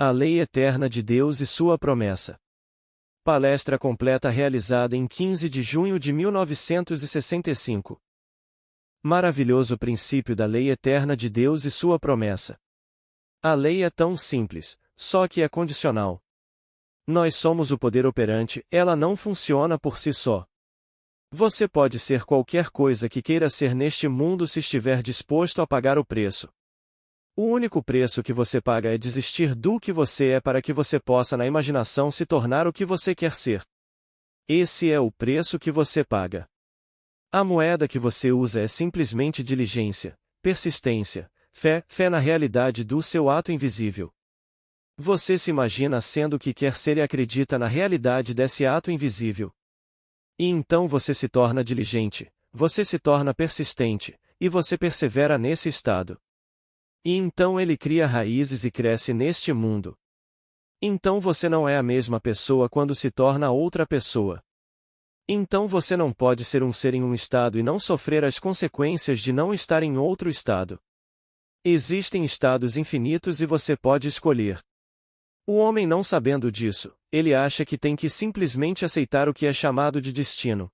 A lei eterna de Deus e sua promessa. Palestra completa realizada em 15 de junho de 1965. Maravilhoso princípio da lei eterna de Deus e sua promessa. A lei é tão simples, só que é condicional. Nós somos o poder operante, ela não funciona por si só. Você pode ser qualquer coisa que queira ser neste mundo se estiver disposto a pagar o preço. O único preço que você paga é desistir do que você é para que você possa na imaginação se tornar o que você quer ser. Esse é o preço que você paga. A moeda que você usa é simplesmente diligência, persistência, fé na realidade do seu ato invisível. Você se imagina sendo o que quer ser e acredita na realidade desse ato invisível. E então você se torna diligente, você se torna persistente, e você persevera nesse estado. E então ele cria raízes e cresce neste mundo. Então você não é a mesma pessoa quando se torna outra pessoa. Então você não pode ser um ser em um estado e não sofrer as consequências de não estar em outro estado. Existem estados infinitos e você pode escolher. O homem não sabendo disso, ele acha que tem que simplesmente aceitar o que é chamado de destino.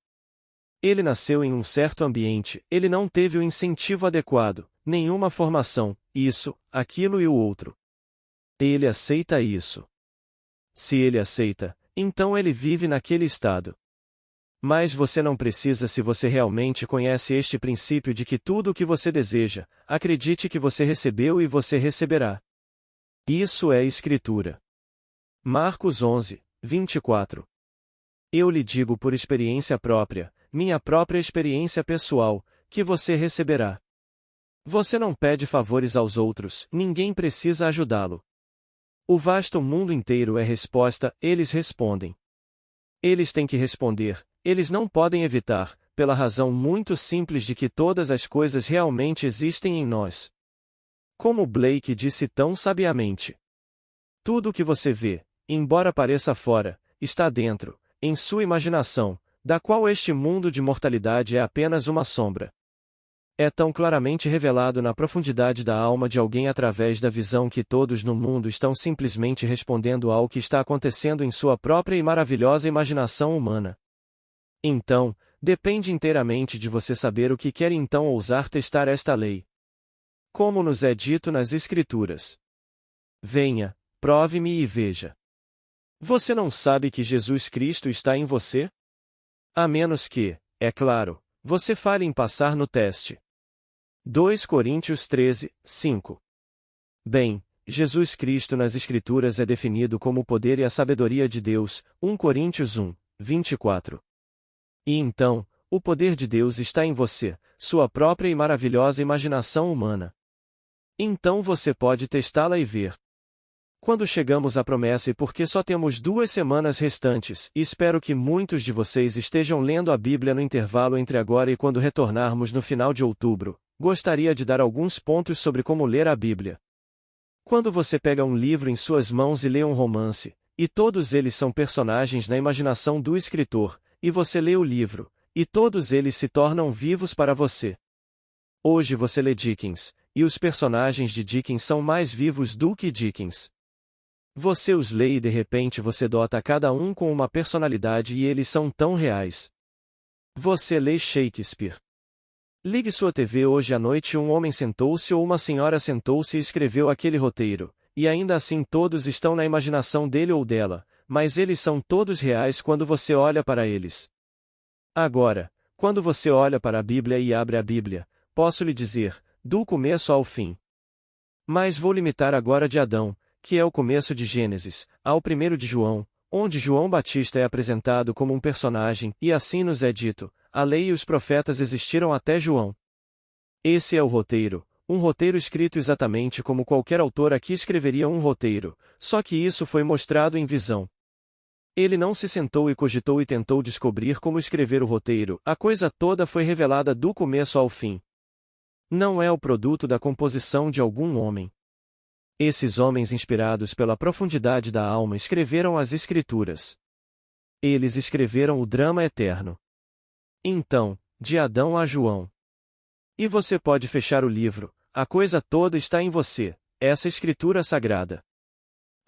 Ele nasceu em um certo ambiente, ele não teve o incentivo adequado, nenhuma formação, isso, aquilo e o outro. Ele aceita isso. Se ele aceita, então ele vive naquele estado. Mas você não precisa se você realmente conhece este princípio de que tudo o que você deseja, acredite que você recebeu e você receberá. Isso é Escritura. Marcos 11, 24. Eu lhe digo por experiência própria, minha própria experiência pessoal, que você receberá. Você não pede favores aos outros, ninguém precisa ajudá-lo. O vasto mundo inteiro é resposta, eles respondem. Eles têm que responder, eles não podem evitar, pela razão muito simples de que todas as coisas realmente existem em nós. Como Blake disse tão sabiamente. Tudo o que você vê, embora pareça fora, está dentro, em sua imaginação, da qual este mundo de mortalidade é apenas uma sombra. É tão claramente revelado na profundidade da alma de alguém através da visão que todos no mundo estão simplesmente respondendo ao que está acontecendo em sua própria e maravilhosa imaginação humana. Então, depende inteiramente de você saber o que quer e então ousar testar esta lei. Como nos é dito nas Escrituras. Venha, prove-me e veja. Você não sabe que Jesus Cristo está em você? A menos que, é claro, você fale em passar no teste. 2 Coríntios 13, 5. Bem, Jesus Cristo nas Escrituras é definido como o poder e a sabedoria de Deus, 1 Coríntios 1, 24. E então, o poder de Deus está em você, sua própria e maravilhosa imaginação humana. Então você pode testá-la e ver. Quando chegamos à promessa e porque só temos 2 semanas restantes, e espero que muitos de vocês estejam lendo a Bíblia no intervalo entre agora e quando retornarmos no final de outubro, gostaria de dar alguns pontos sobre como ler a Bíblia. Quando você pega um livro em suas mãos e lê um romance, e todos eles são personagens na imaginação do escritor, e você lê o livro, e todos eles se tornam vivos para você. Hoje você lê Dickens, e os personagens de Dickens são mais vivos do que Dickens. Você os lê e de repente você dota cada um com uma personalidade e eles são tão reais. Você lê Shakespeare. Ligue sua TV hoje à noite e um homem sentou-se ou uma senhora sentou-se e escreveu aquele roteiro, e ainda assim todos estão na imaginação dele ou dela, mas eles são todos reais quando você olha para eles. Agora, quando você olha para a Bíblia e abre a Bíblia, posso lhe dizer, do começo ao fim. Mas vou limitar agora de Adão, que é o começo de Gênesis, ao 1 de João, onde João Batista é apresentado como um personagem, e assim nos é dito, a lei e os profetas existiram até João. Esse é o roteiro, um roteiro escrito exatamente como qualquer autor aqui escreveria um roteiro, só que isso foi mostrado em visão. Ele não se sentou e cogitou e tentou descobrir como escrever o roteiro, a coisa toda foi revelada do começo ao fim. Não é o produto da composição de algum homem. Esses homens inspirados pela profundidade da alma escreveram as Escrituras. Eles escreveram o drama eterno. Então, de Adão a João. E você pode fechar o livro, a coisa toda está em você, essa Escritura sagrada.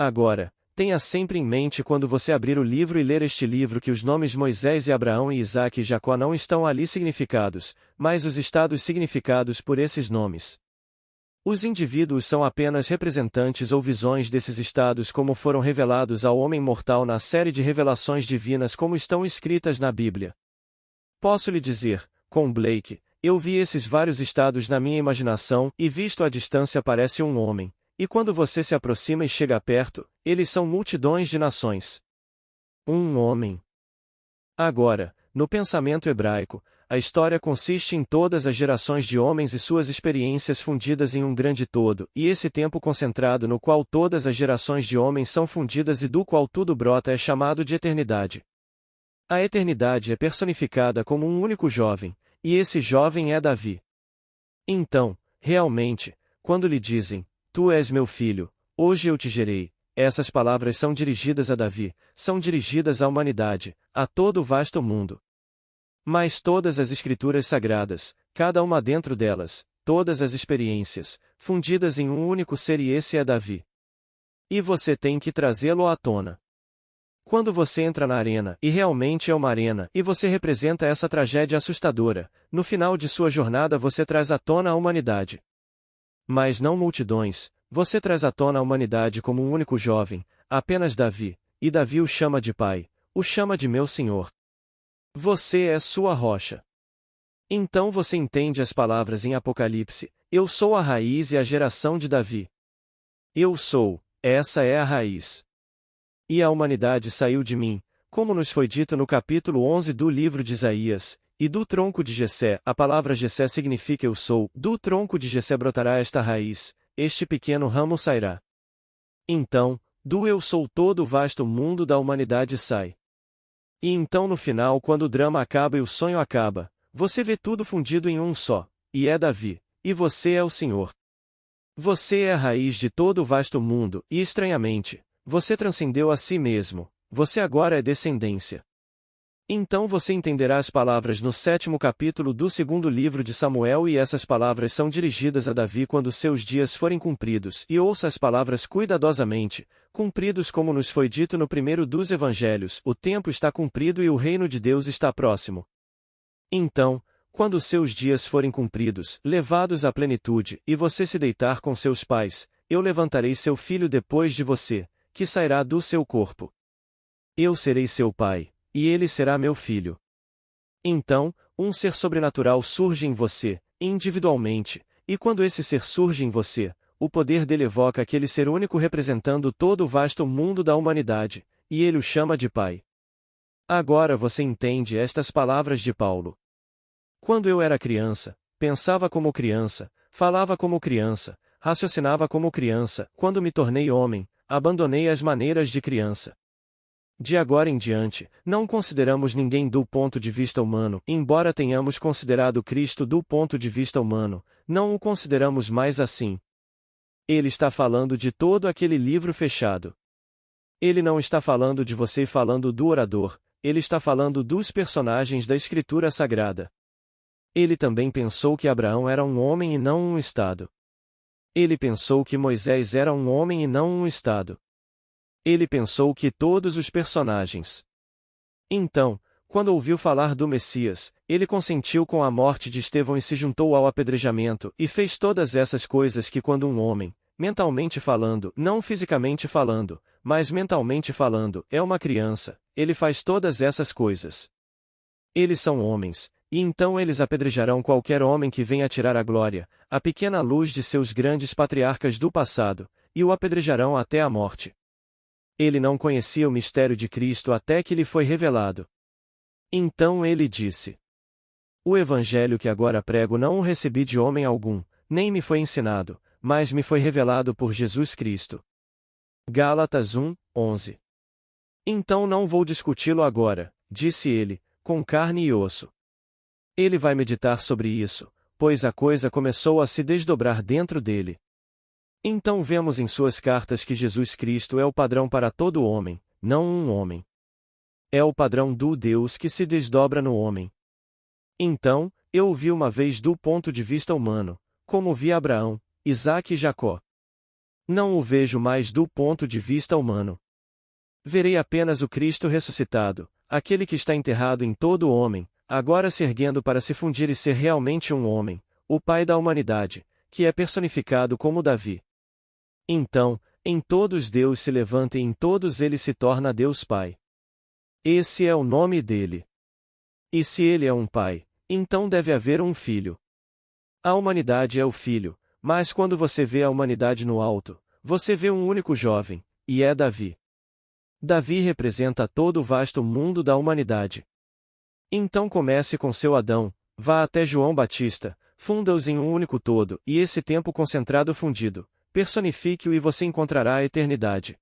Agora, tenha sempre em mente quando você abrir o livro e ler este livro que os nomes Moisés e Abraão e Isaque e Jacó não estão ali significados, mas os estados significados por esses nomes. Os indivíduos são apenas representantes ou visões desses estados como foram revelados ao homem mortal na série de revelações divinas como estão escritas na Bíblia. Posso lhe dizer, com Blake, eu vi esses vários estados na minha imaginação e visto à distância parece um homem, e quando você se aproxima e chega perto, eles são multidões de nações. Um homem. Agora, no pensamento hebraico, a história consiste em todas as gerações de homens e suas experiências fundidas em um grande todo, e esse tempo concentrado no qual todas as gerações de homens são fundidas e do qual tudo brota é chamado de eternidade. A eternidade é personificada como um único jovem, e esse jovem é Davi. Então, realmente, quando lhe dizem, Tu és meu filho, hoje eu te gerei, essas palavras são dirigidas a Davi, são dirigidas à humanidade, a todo o vasto mundo. Mas todas as escrituras sagradas, cada uma dentro delas, todas as experiências, fundidas em um único ser e esse é Davi. E você tem que trazê-lo à tona. Quando você entra na arena, e realmente é uma arena, e você representa essa tragédia assustadora, no final de sua jornada você traz à tona a humanidade. Mas não multidões, você traz à tona a humanidade como um único jovem, apenas Davi, e Davi o chama de pai, o chama de meu Senhor. Você é sua rocha. Então você entende as palavras em Apocalipse, eu sou a raiz e a geração de Davi. Eu sou, essa é a raiz. E a humanidade saiu de mim, como nos foi dito no capítulo 11 do livro de Isaías, e do tronco de Jessé, a palavra Jessé significa eu sou, do tronco de Jessé brotará esta raiz, este pequeno ramo sairá. Então, do eu sou todo o vasto mundo da humanidade sai. E então no final quando o drama acaba e o sonho acaba, você vê tudo fundido em um só, e é Davi, e você é o Senhor. Você é a raiz de todo o vasto mundo, e estranhamente, você transcendeu a si mesmo, você agora é descendência. Então você entenderá as palavras no 7º capítulo do 2º livro de Samuel e essas palavras são dirigidas a Davi quando seus dias forem cumpridos e ouça as palavras cuidadosamente, cumpridos como nos foi dito no primeiro dos evangelhos, o tempo está cumprido e o reino de Deus está próximo. Então, quando seus dias forem cumpridos, levados à plenitude, e você se deitar com seus pais, eu levantarei seu filho depois de você, que sairá do seu corpo. Eu serei seu pai, e ele será meu filho. Então, um ser sobrenatural surge em você, individualmente, e quando esse ser surge em você, o poder dele evoca aquele ser único representando todo o vasto mundo da humanidade, e ele o chama de Pai. Agora você entende estas palavras de Paulo. Quando eu era criança, pensava como criança, falava como criança, raciocinava como criança, quando me tornei homem, abandonei as maneiras de criança. De agora em diante, não consideramos ninguém do ponto de vista humano, embora tenhamos considerado Cristo do ponto de vista humano, não o consideramos mais assim. Ele está falando de todo aquele livro fechado. Ele não está falando de você falando do orador, ele está falando dos personagens da Escritura Sagrada. Ele também pensou que Abraão era um homem e não um estado. Ele pensou que Moisés era um homem e não um estado. Ele pensou que todos os personagens. Então, quando ouviu falar do Messias, ele consentiu com a morte de Estevão e se juntou ao apedrejamento, e fez todas essas coisas que quando um homem, mentalmente falando, não fisicamente falando, mas mentalmente falando, é uma criança, ele faz todas essas coisas. Eles são homens, e então eles apedrejarão qualquer homem que venha tirar a glória, a pequena luz de seus grandes patriarcas do passado, e o apedrejarão até a morte. Ele não conhecia o mistério de Cristo até que lhe foi revelado. Então ele disse: O evangelho que agora prego não o recebi de homem algum, nem me foi ensinado, mas me foi revelado por Jesus Cristo. Gálatas 1:11. Então não vou discuti-lo agora, disse ele, com carne e osso. Ele vai meditar sobre isso, pois a coisa começou a se desdobrar dentro dele. Então vemos em suas cartas que Jesus Cristo é o padrão para todo homem, não um homem. É o padrão do Deus que se desdobra no homem. Então, eu o vi uma vez do ponto de vista humano, como vi Abraão, Isaque e Jacó. Não o vejo mais do ponto de vista humano. Verei apenas o Cristo ressuscitado, aquele que está enterrado em todo homem, agora se erguendo para se fundir e ser realmente um homem, o Pai da humanidade, que é personificado como Davi. Então, em todos Deus se levanta e em todos ele se torna Deus Pai. Esse é o nome dele. E se ele é um pai, então deve haver um filho. A humanidade é o filho, mas quando você vê a humanidade no alto, você vê um único jovem, e é Davi. Davi representa todo o vasto mundo da humanidade. Então comece com seu Adão, vá até João Batista, funda-os em um único todo, e esse tempo concentrado fundido, personifique-o e você encontrará a eternidade.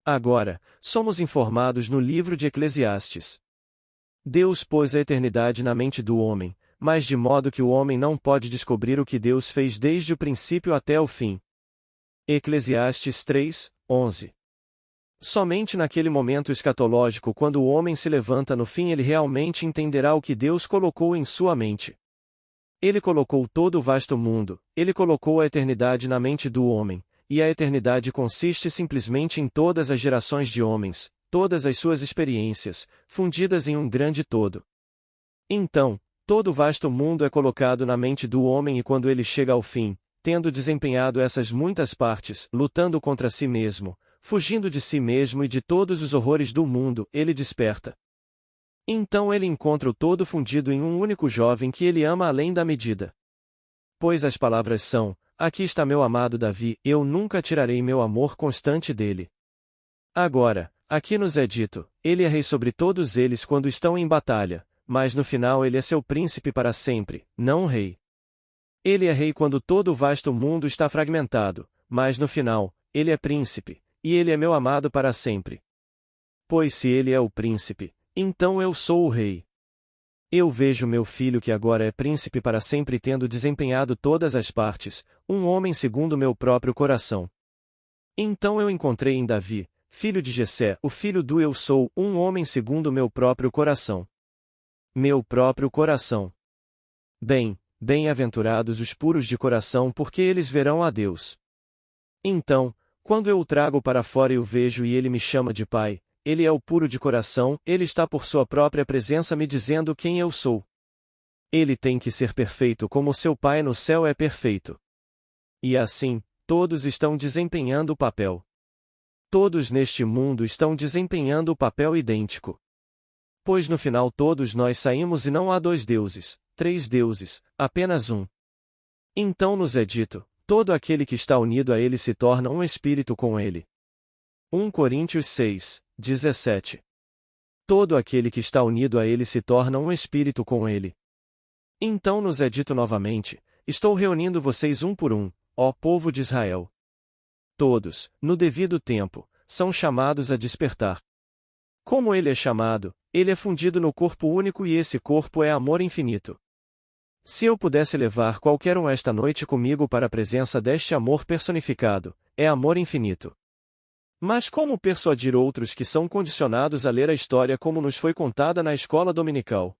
Agora, somos informados no livro de Eclesiastes. Deus pôs a eternidade na mente do homem, mas de modo que o homem não pode descobrir o que Deus fez desde o princípio até o fim. Eclesiastes 3:11. Somente naquele momento escatológico, quando o homem se levanta no fim, ele realmente entenderá o que Deus colocou em sua mente. Ele colocou todo o vasto mundo, ele colocou a eternidade na mente do homem, e a eternidade consiste simplesmente em todas as gerações de homens, todas as suas experiências, fundidas em um grande todo. Então, todo o vasto mundo é colocado na mente do homem e quando ele chega ao fim, tendo desempenhado essas muitas partes, lutando contra si mesmo, fugindo de si mesmo e de todos os horrores do mundo, ele desperta. Então ele encontra o todo fundido em um único jovem que ele ama além da medida. Pois as palavras são: aqui está meu amado Davi, eu nunca tirarei meu amor constante dele. Agora, aqui nos é dito, ele é rei sobre todos eles quando estão em batalha, mas no final ele é seu príncipe para sempre, não rei. Ele é rei quando todo o vasto mundo está fragmentado, mas no final, ele é príncipe, e ele é meu amado para sempre. Pois se ele é o príncipe, então eu sou o rei. Eu vejo meu filho que agora é príncipe para sempre tendo desempenhado todas as partes, um homem segundo meu próprio coração. Então eu encontrei em Davi, filho de Jessé, o filho do eu sou, um homem segundo meu próprio coração. Meu próprio coração. Bem-aventurados os puros de coração, porque eles verão a Deus. Então, quando eu o trago para fora e o vejo e ele me chama de pai, ele é o puro de coração, ele está por sua própria presença me dizendo quem eu sou. Ele tem que ser perfeito como seu pai no céu é perfeito. E assim, todos estão desempenhando o papel. Todos neste mundo estão desempenhando o papel idêntico. Pois no final todos nós saímos e não há 2 deuses, 3 deuses, apenas um. Então nos é dito: todo aquele que está unido a ele se torna um espírito com ele. 1 Coríntios 6:17. Todo aquele que está unido a ele se torna um espírito com ele. Então nos é dito novamente: estou reunindo vocês um por um, ó povo de Israel. Todos, no devido tempo, são chamados a despertar. Como ele é chamado, ele é fundido no corpo único e esse corpo é amor infinito. Se eu pudesse levar qualquer um esta noite comigo para a presença deste amor personificado, é amor infinito. Mas como persuadir outros que são condicionados a ler a história como nos foi contada na escola dominical?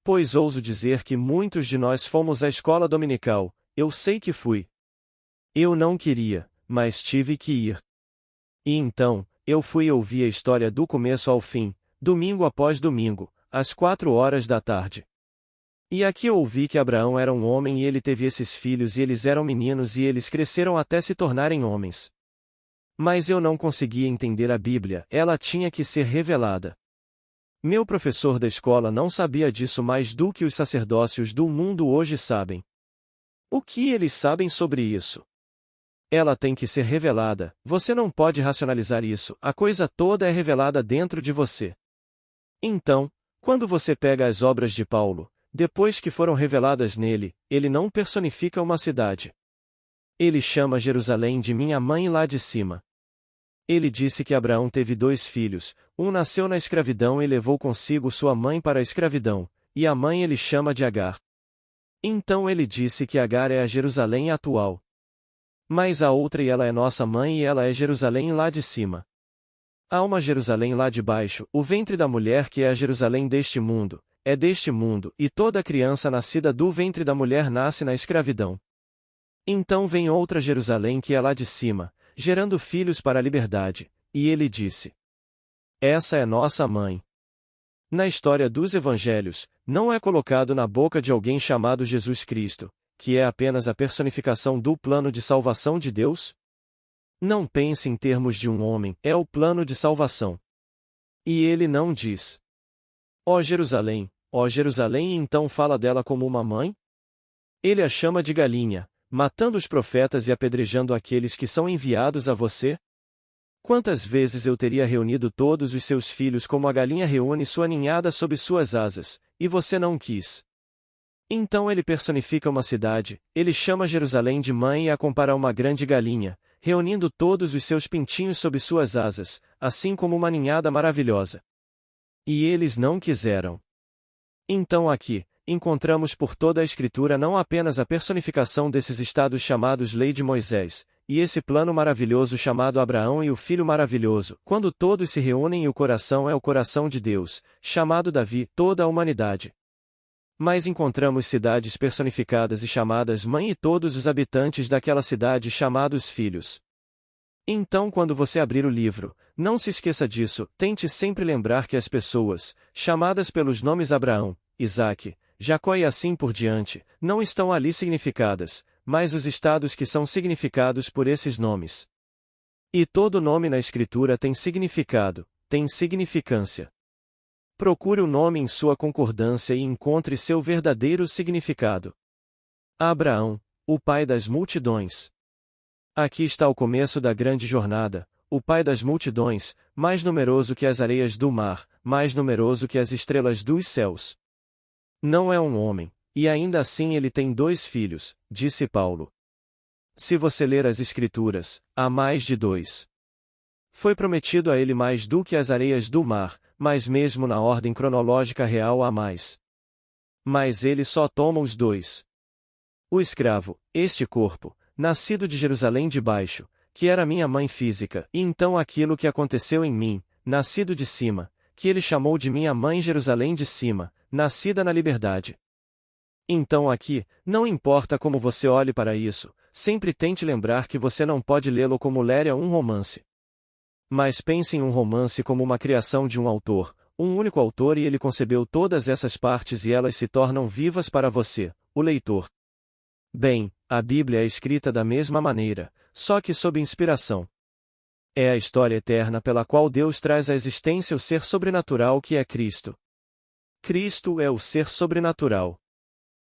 Pois ouso dizer que muitos de nós fomos à escola dominical, eu sei que fui. Eu não queria, mas tive que ir. E então, eu fui e ouvi a história do começo ao fim, domingo após domingo, às 4 horas da tarde. E aqui eu ouvi que Abraão era um homem e ele teve esses filhos e eles eram meninos e eles cresceram até se tornarem homens. Mas eu não conseguia entender a Bíblia, ela tinha que ser revelada. Meu professor da escola não sabia disso mais do que os sacerdócios do mundo hoje sabem. O que eles sabem sobre isso? Ela tem que ser revelada, você não pode racionalizar isso, a coisa toda é revelada dentro de você. Então, quando você pega as obras de Paulo, depois que foram reveladas nele, ele não personifica uma cidade. Ele chama Jerusalém de minha mãe lá de cima. Ele disse que Abraão teve 2 filhos, um nasceu na escravidão e levou consigo sua mãe para a escravidão, e a mãe ele chama de Agar. Então ele disse que Agar é a Jerusalém atual. Mas a outra e ela é nossa mãe e ela é Jerusalém lá de cima. Há uma Jerusalém lá de baixo, o ventre da mulher que é a Jerusalém deste mundo, é deste mundo, e toda criança nascida do ventre da mulher nasce na escravidão. Então vem outra Jerusalém que é lá de cima, gerando filhos para a liberdade, e ele disse: Essa é nossa mãe. Na história dos evangelhos, não é colocado na boca de alguém chamado Jesus Cristo, que é apenas a personificação do plano de salvação de Deus? Não pense em termos de um homem, é o plano de salvação. E ele não diz: Ó Jerusalém, e então fala dela como uma mãe? Ele a chama de galinha, matando os profetas e apedrejando aqueles que são enviados a você? Quantas vezes eu teria reunido todos os seus filhos como a galinha reúne sua ninhada sob suas asas, e você não quis? Então ele personifica uma cidade, ele chama Jerusalém de mãe e a compara a uma grande galinha, reunindo todos os seus pintinhos sob suas asas, assim como uma ninhada maravilhosa. E eles não quiseram. Então aqui, encontramos por toda a Escritura não apenas a personificação desses estados chamados Lei de Moisés, e esse plano maravilhoso chamado Abraão e o Filho maravilhoso, quando todos se reúnem e o coração é o coração de Deus, chamado Davi, toda a humanidade. Mas encontramos cidades personificadas e chamadas mãe e todos os habitantes daquela cidade chamados filhos. Então quando você abrir o livro, não se esqueça disso, tente sempre lembrar que as pessoas, chamadas pelos nomes Abraão, Isaque, Jacó e assim por diante, não estão ali significadas, mas os estados que são significados por esses nomes. E todo nome na Escritura tem significado, tem significância. Procure o nome em sua concordância e encontre seu verdadeiro significado. Abraão, o pai das multidões. Aqui está o começo da grande jornada, o pai das multidões, mais numeroso que as areias do mar, mais numeroso que as estrelas dos céus. Não é um homem, e ainda assim ele tem 2 filhos, disse Paulo. Se você ler as Escrituras, há mais de 2. Foi prometido a ele mais do que as areias do mar, mas mesmo na ordem cronológica real há mais. Mas ele só toma os 2. O escravo, este corpo, nascido de Jerusalém de baixo, que era minha mãe física, e então aquilo que aconteceu em mim, nascido de cima, que ele chamou de minha mãe Jerusalém de cima, nascida na liberdade. Então aqui, não importa como você olhe para isso, sempre tente lembrar que você não pode lê-lo como ler um romance. Mas pense em um romance como uma criação de um autor, um único autor e ele concebeu todas essas partes e elas se tornam vivas para você, o leitor. Bem, a Bíblia é escrita da mesma maneira, só que sob inspiração. É a história eterna pela qual Deus traz à existência o ser sobrenatural que é Cristo. Cristo é o ser sobrenatural.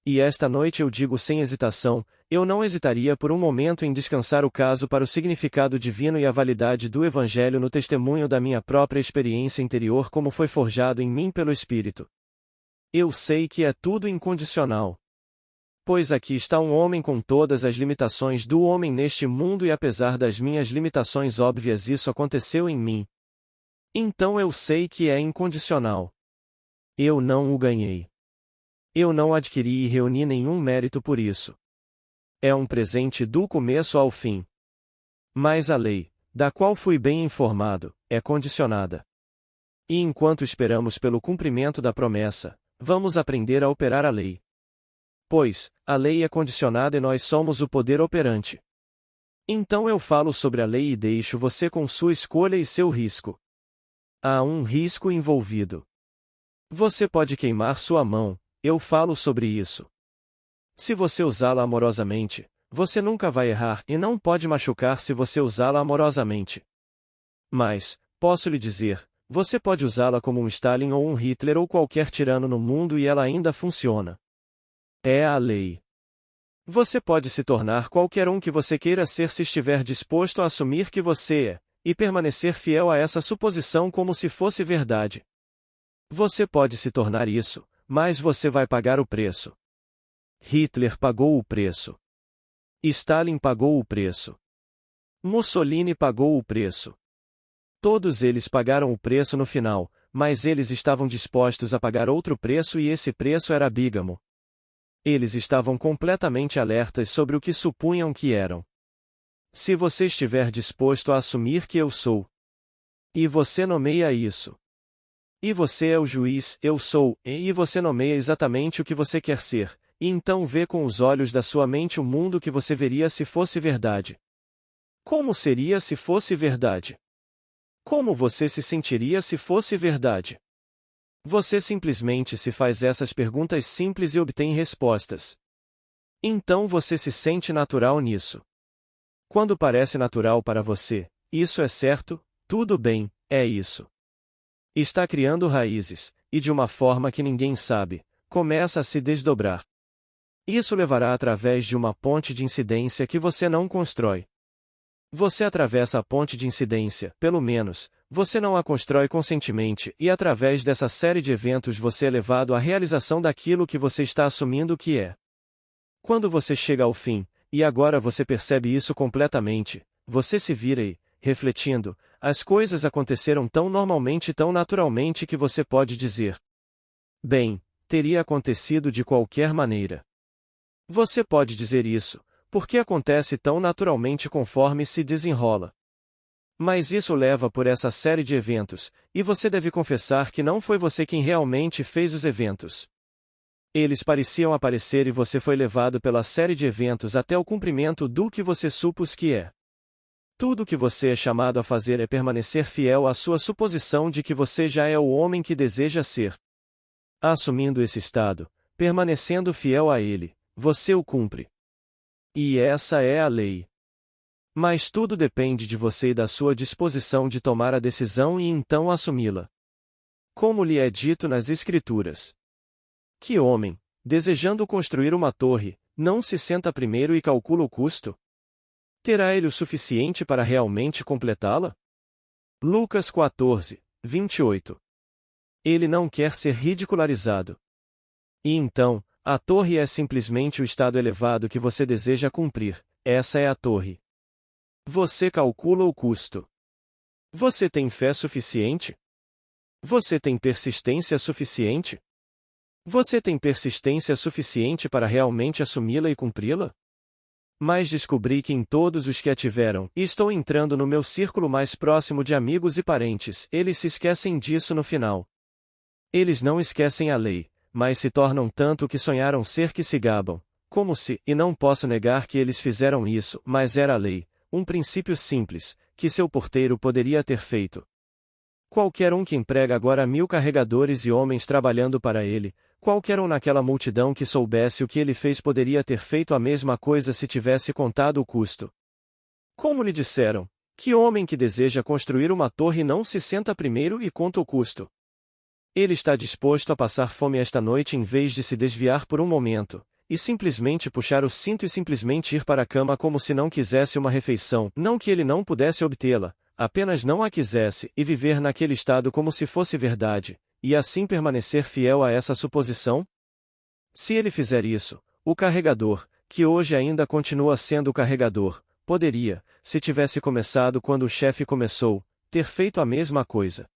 E esta noite eu digo sem hesitação, eu não hesitaria por um momento em descansar o caso para o significado divino e a validade do Evangelho no testemunho da minha própria experiência interior como foi forjado em mim pelo Espírito. Eu sei que é tudo incondicional. Pois aqui está um homem com todas as limitações do homem neste mundo e apesar das minhas limitações óbvias isso aconteceu em mim. Então eu sei que é incondicional. Eu não o ganhei. Eu não adquiri e reuni nenhum mérito por isso. É um presente do começo ao fim. Mas a lei, da qual fui bem informado, é condicionada. E enquanto esperamos pelo cumprimento da promessa, vamos aprender a operar a lei. Pois, a lei é condicionada e nós somos o poder operante. Então eu falo sobre a lei e deixo você com sua escolha e seu risco. Há um risco envolvido. Você pode queimar sua mão, eu falo sobre isso. Se você usá-la amorosamente, você nunca vai errar e não pode machucar se você usá-la amorosamente. Mas, posso lhe dizer, você pode usá-la como um Stalin ou um Hitler ou qualquer tirano no mundo e ela ainda funciona. É a lei. Você pode se tornar qualquer um que você queira ser se estiver disposto a assumir que você é, e permanecer fiel a essa suposição como se fosse verdade. Você pode se tornar isso, mas você vai pagar o preço. Hitler pagou o preço. Stalin pagou o preço. Mussolini pagou o preço. Todos eles pagaram o preço no final, mas eles estavam dispostos a pagar outro preço e esse preço era bígamo. Eles estavam completamente alertas sobre o que supunham que eram. Se você estiver disposto a assumir que eu sou. E você nomeia isso. E você é o juiz, eu sou, e você nomeia exatamente o que você quer ser, e então vê com os olhos da sua mente o mundo que você veria se fosse verdade. Como seria se fosse verdade? Como você se sentiria se fosse verdade? Você simplesmente se faz essas perguntas simples e obtém respostas. Então você se sente natural nisso. Quando parece natural para você, isso é certo, tudo bem, é isso. Está criando raízes, e de uma forma que ninguém sabe, começa a se desdobrar. Isso levará através de uma ponte de incidência que você não constrói. Você atravessa a ponte de incidência, pelo menos, você não a constrói conscientemente, e através dessa série de eventos você é levado à realização daquilo que você está assumindo que é. Quando você chega ao fim, e agora você percebe isso completamente, você se vira e, refletindo, as coisas aconteceram tão normalmente e tão naturalmente que você pode dizer: bem, teria acontecido de qualquer maneira. Você pode dizer isso, porque acontece tão naturalmente conforme se desenrola. Mas isso leva por essa série de eventos, e você deve confessar que não foi você quem realmente fez os eventos. Eles pareciam aparecer e você foi levado pela série de eventos até o cumprimento do que você supôs que é. Tudo o que você é chamado a fazer é permanecer fiel à sua suposição de que você já é o homem que deseja ser. Assumindo esse estado, permanecendo fiel a ele, você o cumpre. E essa é a lei. Mas tudo depende de você e da sua disposição de tomar a decisão e então assumi-la. Como lhe é dito nas Escrituras: que homem, desejando construir uma torre, não se senta primeiro e calcula o custo? Terá ele o suficiente para realmente completá-la? Lucas 14, 28. Ele não quer ser ridicularizado. E então, a torre é simplesmente o estado elevado que você deseja cumprir, essa é a torre. Você calcula o custo. Você tem fé suficiente? Você tem persistência suficiente? Você tem persistência suficiente para realmente assumi-la e cumpri-la? Mas descobri que em todos os que a tiveram, e estou entrando no meu círculo mais próximo de amigos e parentes, eles se esquecem disso no final. Eles não esquecem a lei, mas se tornam tanto que sonharam ser que se gabam, como se, e não posso negar que eles fizeram isso, mas era a lei, um princípio simples, que seu porteiro poderia ter feito. Qualquer um que emprega agora 1000 carregadores e homens trabalhando para ele, qualquer um naquela multidão que soubesse o que ele fez poderia ter feito a mesma coisa se tivesse contado o custo. Como lhe disseram, que homem que deseja construir uma torre não se senta primeiro e conta o custo? Ele está disposto a passar fome esta noite em vez de se desviar por um momento, e simplesmente puxar o cinto e simplesmente ir para a cama como se não quisesse uma refeição, não que ele não pudesse obtê-la, apenas não a quisesse, e viver naquele estado como se fosse verdade, e assim permanecer fiel a essa suposição? Se ele fizer isso, o carregador, que hoje ainda continua sendo o carregador, poderia, se tivesse começado quando o chefe começou, ter feito a mesma coisa.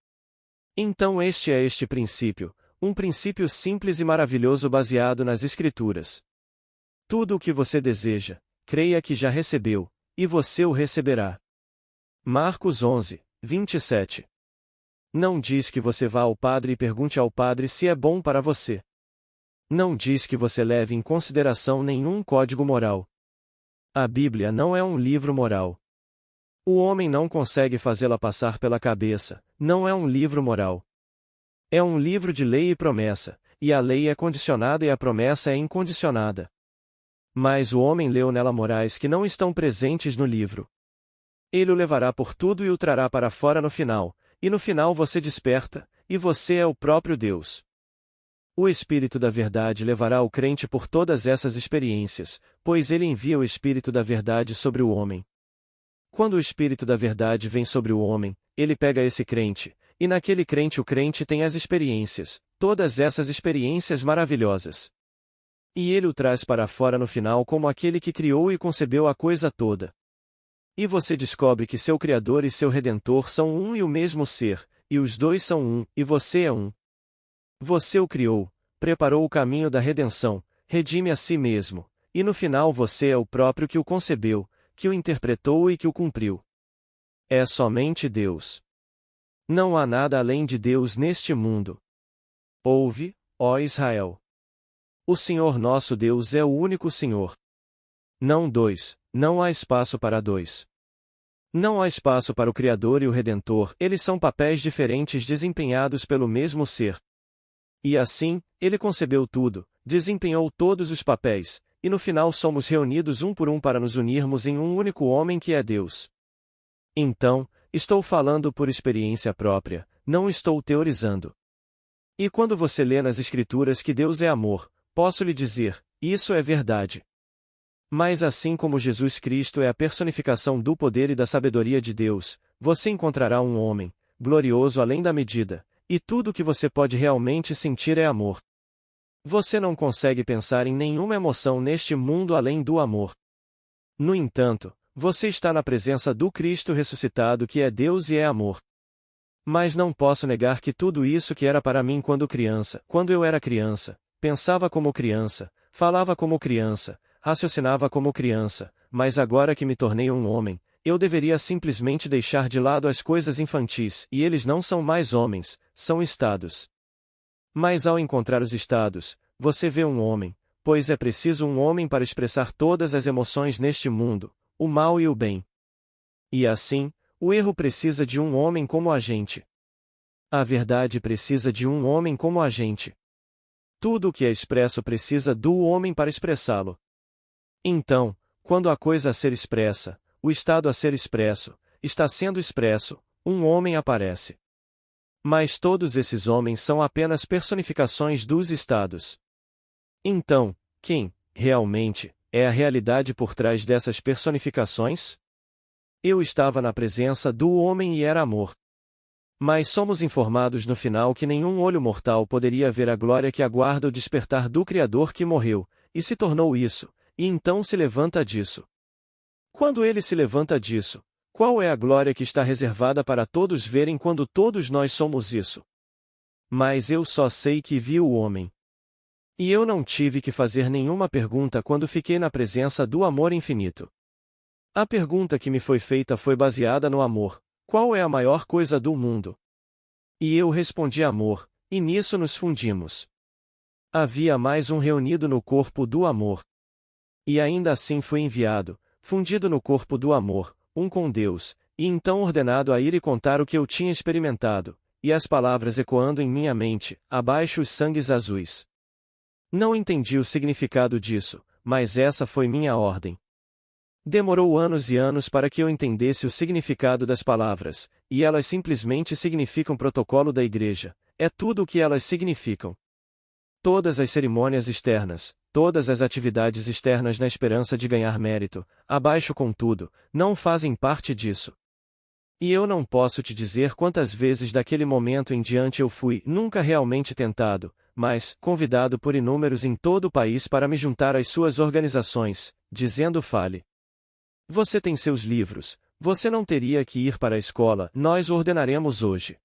Então este princípio, um princípio simples e maravilhoso baseado nas Escrituras. Tudo o que você deseja, creia que já recebeu, e você o receberá. Marcos 11, 27. Não diz que você vá ao padre e pergunte ao padre se é bom para você. Não diz que você leve em consideração nenhum código moral. A Bíblia não é um livro moral. O homem não consegue fazê-la passar pela cabeça, não é um livro moral. É um livro de lei e promessa, e a lei é condicionada e a promessa é incondicionada. Mas o homem leu nela morais que não estão presentes no livro. Ele o levará por tudo e o trará para fora no final, e no final você desperta, e você é o próprio Deus. O Espírito da Verdade levará o crente por todas essas experiências, pois ele envia o Espírito da Verdade sobre o homem. Quando o Espírito da Verdade vem sobre o homem, ele pega esse crente, e naquele crente o crente tem as experiências, todas essas experiências maravilhosas. E ele o traz para fora no final como aquele que criou e concebeu a coisa toda. E você descobre que seu Criador e seu Redentor são um e o mesmo ser, e os dois são um, e você é um. Você o criou, preparou o caminho da redenção, redime a si mesmo, e no final você é o próprio que o concebeu, que o interpretou e que o cumpriu. É somente Deus. Não há nada além de Deus neste mundo. Ouve, ó Israel. O Senhor nosso Deus é o único Senhor. Não dois, não há espaço para dois. Não há espaço para o Criador e o Redentor, eles são papéis diferentes desempenhados pelo mesmo ser. E assim, ele concebeu tudo, desempenhou todos os papéis, e no final somos reunidos um por um para nos unirmos em um único homem que é Deus. Então, estou falando por experiência própria, não estou teorizando. E quando você lê nas Escrituras que Deus é amor, posso lhe dizer, isso é verdade. Mas assim como Jesus Cristo é a personificação do poder e da sabedoria de Deus, você encontrará um homem, glorioso além da medida, e tudo o que você pode realmente sentir é amor. Você não consegue pensar em nenhuma emoção neste mundo além do amor. No entanto, você está na presença do Cristo ressuscitado que é Deus e é amor. Mas não posso negar que tudo isso que era para mim quando eu era criança, pensava como criança, falava como criança, raciocinava como criança, mas agora que me tornei um homem, eu deveria simplesmente deixar de lado as coisas infantis, e eles não são mais homens, são estados. Mas ao encontrar os estados, você vê um homem, pois é preciso um homem para expressar todas as emoções neste mundo, o mal e o bem. E assim, o erro precisa de um homem como agente. A verdade precisa de um homem como agente. Tudo o que é expresso precisa do homem para expressá-lo. Então, quando a coisa a ser expressa, o estado a ser expresso, está sendo expresso, um homem aparece. Mas todos esses homens são apenas personificações dos estados. Então, quem, realmente, é a realidade por trás dessas personificações? Eu estava na presença do homem e era amor. Mas somos informados no final que nenhum olho mortal poderia ver a glória que aguarda o despertar do Criador que morreu, e se tornou isso, e então se levanta disso. Quando ele se levanta disso, qual é a glória que está reservada para todos verem quando todos nós somos isso? Mas eu só sei que vi o homem. E eu não tive que fazer nenhuma pergunta quando fiquei na presença do amor infinito. A pergunta que me foi feita foi baseada no amor: qual é a maior coisa do mundo? E eu respondi amor, e nisso nos fundimos. Havia mais um reunido no corpo do amor. E ainda assim fui enviado, fundido no corpo do amor, um com Deus, e então ordenado a ir e contar o que eu tinha experimentado, e as palavras ecoando em minha mente: abaixo os sangues azuis. Não entendi o significado disso, mas essa foi minha ordem. Demorou anos e anos para que eu entendesse o significado das palavras, e elas simplesmente significam protocolo da igreja, é tudo o que elas significam. Todas as cerimônias externas, todas as atividades externas na esperança de ganhar mérito, abaixo contudo, não fazem parte disso. E eu não posso te dizer quantas vezes daquele momento em diante eu fui, nunca realmente tentado, mas convidado por inúmeros em todo o país para me juntar às suas organizações, dizendo: fale. Você tem seus livros, você não teria que ir para a escola, nós o ordenaremos hoje.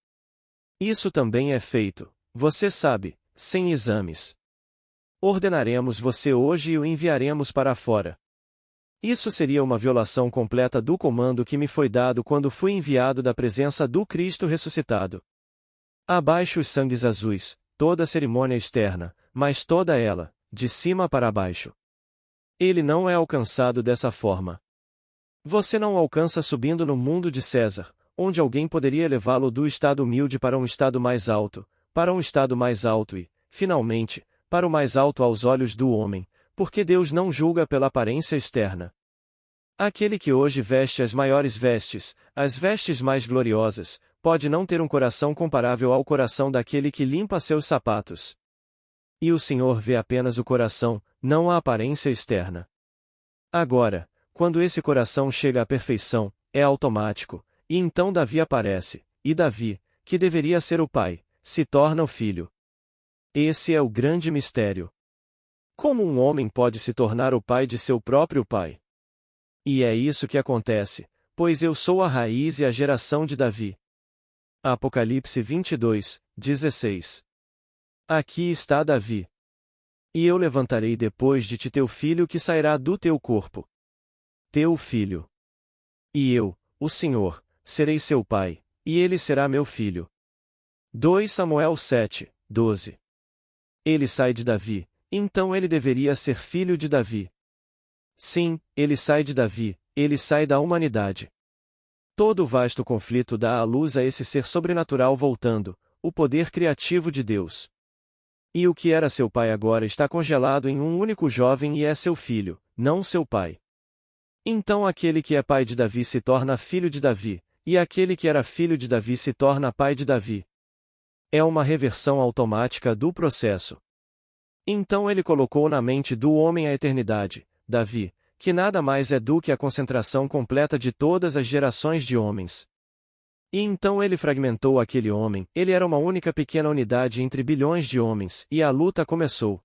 Isso também é feito, você sabe, sem exames. Ordenaremos você hoje e o enviaremos para fora. Isso seria uma violação completa do comando que me foi dado quando fui enviado da presença do Cristo ressuscitado. Abaixo os sangues azuis, toda a cerimônia externa, mas toda ela, de cima para baixo. Ele não é alcançado dessa forma. Você não o alcança subindo no mundo de César, onde alguém poderia levá-lo do estado humilde para um estado mais alto e, finalmente, para o mais alto aos olhos do homem, porque Deus não julga pela aparência externa. Aquele que hoje veste as maiores vestes, as vestes mais gloriosas, pode não ter um coração comparável ao coração daquele que limpa seus sapatos. E o Senhor vê apenas o coração, não a aparência externa. Agora, quando esse coração chega à perfeição, é automático, e então Davi aparece, e Davi, que deveria ser o pai, se torna o filho. Esse é o grande mistério. Como um homem pode se tornar o pai de seu próprio pai? E é isso que acontece, pois eu sou a raiz e a geração de Davi. Apocalipse 22, 16. Aqui está Davi. E eu levantarei depois de ti teu filho que sairá do teu corpo. Teu filho. E eu, o Senhor, serei seu pai, e ele será meu filho. 2 Samuel 7, 12. Ele sai de Davi, Então ele deveria ser filho de Davi. Sim, ele sai de Davi, ele sai da humanidade. Todo o vasto conflito dá à luz a esse ser sobrenatural voltando, o poder criativo de Deus. E o que era seu pai agora está congelado em um único jovem e é seu filho, não seu pai. Então aquele que é pai de Davi se torna filho de Davi, e aquele que era filho de Davi se torna pai de Davi. É uma reversão automática do processo. Então ele colocou na mente do homem a eternidade, Davi, que nada mais é do que a concentração completa de todas as gerações de homens. E então ele fragmentou aquele homem, ele era uma única pequena unidade entre bilhões de homens, e a luta começou.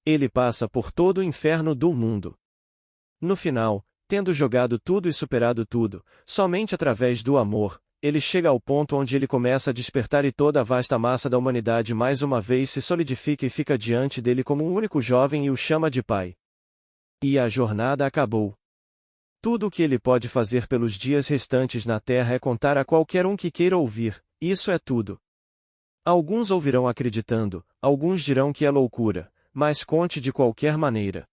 Ele passa por todo o inferno do mundo. No final, tendo jogado tudo e superado tudo, somente através do amor, ele chega ao ponto onde ele começa a despertar e toda a vasta massa da humanidade mais uma vez se solidifica e fica diante dele como um único jovem e o chama de pai. E a jornada acabou. Tudo o que ele pode fazer pelos dias restantes na terra é contar a qualquer um que queira ouvir, isso é tudo. Alguns ouvirão acreditando, alguns dirão que é loucura, mas conte de qualquer maneira.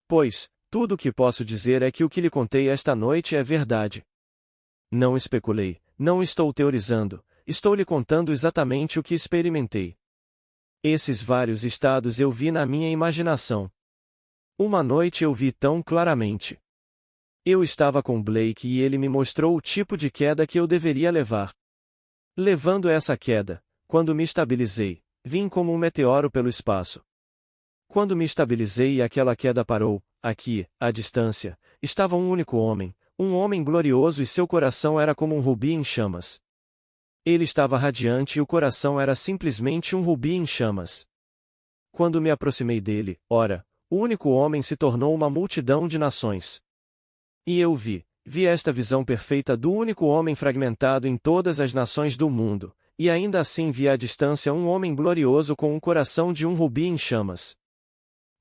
Pois, tudo o que posso dizer é que o que lhe contei esta noite é verdade. Não especulei, não estou teorizando, estou lhe contando exatamente o que experimentei. Esses vários estados eu vi na minha imaginação. Uma noite eu vi tão claramente. Eu estava com Blake e ele me mostrou o tipo de queda que eu deveria levar. Levando essa queda, quando me estabilizei, vim como um meteoro pelo espaço. Quando me estabilizei e aquela queda parou, aqui, à distância, estava um único homem, um homem glorioso e seu coração era como um rubi em chamas. Ele estava radiante e o coração era simplesmente um rubi em chamas. Quando me aproximei dele, ora, o único homem se tornou uma multidão de nações. E eu vi esta visão perfeita do único homem fragmentado em todas as nações do mundo, e ainda assim vi à distância um homem glorioso com um coração de um rubi em chamas.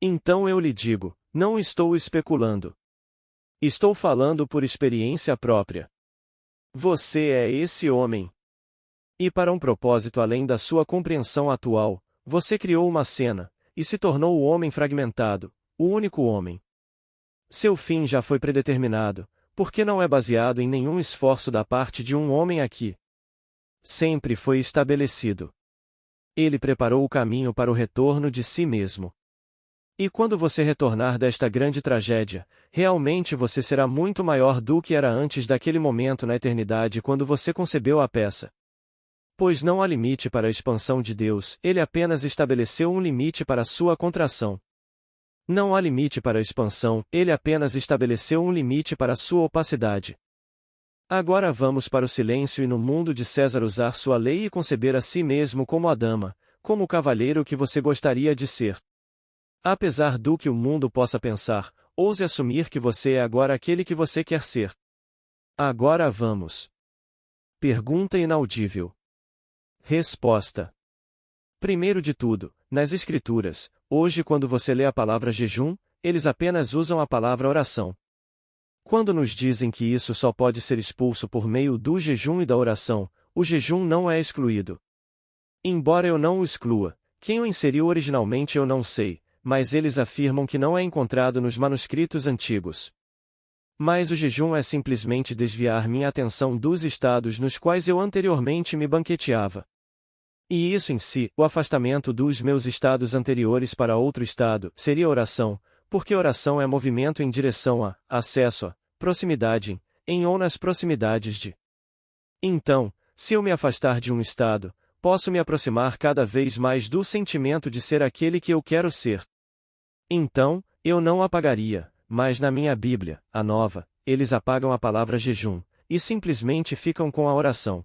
Então eu lhe digo, não estou especulando. Estou falando por experiência própria. Você é esse homem. E para um propósito além da sua compreensão atual, você criou uma cena, e se tornou o homem fragmentado, o único homem. Seu fim já foi predeterminado, porque não é baseado em nenhum esforço da parte de um homem aqui. Sempre foi estabelecido. Ele preparou o caminho para o retorno de si mesmo. E quando você retornar desta grande tragédia, realmente você será muito maior do que era antes daquele momento na eternidade quando você concebeu a peça. Pois não há limite para a expansão de Deus, ele apenas estabeleceu um limite para a sua contração. Não há limite para a expansão, ele apenas estabeleceu um limite para a sua opacidade. Agora vamos para o silêncio e no mundo de César usar sua lei e conceber a si mesmo como a dama, como o cavalheiro que você gostaria de ser. Apesar do que o mundo possa pensar, ouse assumir que você é agora aquele que você quer ser. Agora vamos. Pergunta inaudível. Resposta. Primeiro de tudo, nas Escrituras, hoje quando você lê a palavra jejum, eles apenas usam a palavra oração. Quando nos dizem que isso só pode ser expulso por meio do jejum e da oração, o jejum não é excluído. Embora eu não o exclua, quem o inseriu originalmente eu não sei, mas eles afirmam que não é encontrado nos manuscritos antigos. Mas o jejum é simplesmente desviar minha atenção dos estados nos quais eu anteriormente me banqueteava. E isso em si, o afastamento dos meus estados anteriores para outro estado, seria oração, porque oração é movimento em direção a, acesso a, proximidade, em ou nas proximidades de. Então, se eu me afastar de um estado, posso me aproximar cada vez mais do sentimento de ser aquele que eu quero ser. Então, eu não apagaria, mas na minha Bíblia, a nova, eles apagam a palavra jejum, e simplesmente ficam com a oração.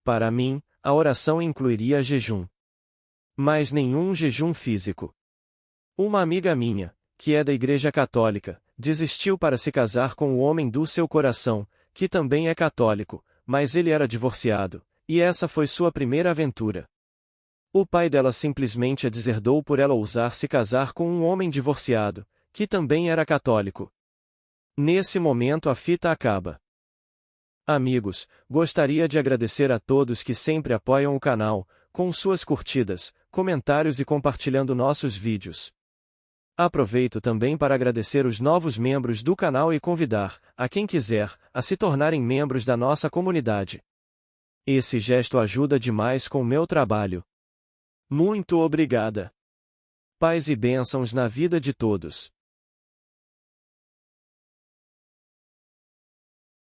Para mim, a oração incluiria jejum. Mas nenhum jejum físico. Uma amiga minha, que é da Igreja Católica, desistiu para se casar com o homem do seu coração, que também é católico, mas ele era divorciado, e essa foi sua primeira aventura. O pai dela simplesmente a deserdou por ela ousar se casar com um homem divorciado, que também era católico. Nesse momento a fita acaba. Amigos, gostaria de agradecer a todos que sempre apoiam o canal, com suas curtidas, comentários e compartilhando nossos vídeos. Aproveito também para agradecer os novos membros do canal e convidar, a quem quiser, a se tornarem membros da nossa comunidade. Esse gesto ajuda demais com o meu trabalho. Muito obrigada. Paz e bênçãos na vida de todos.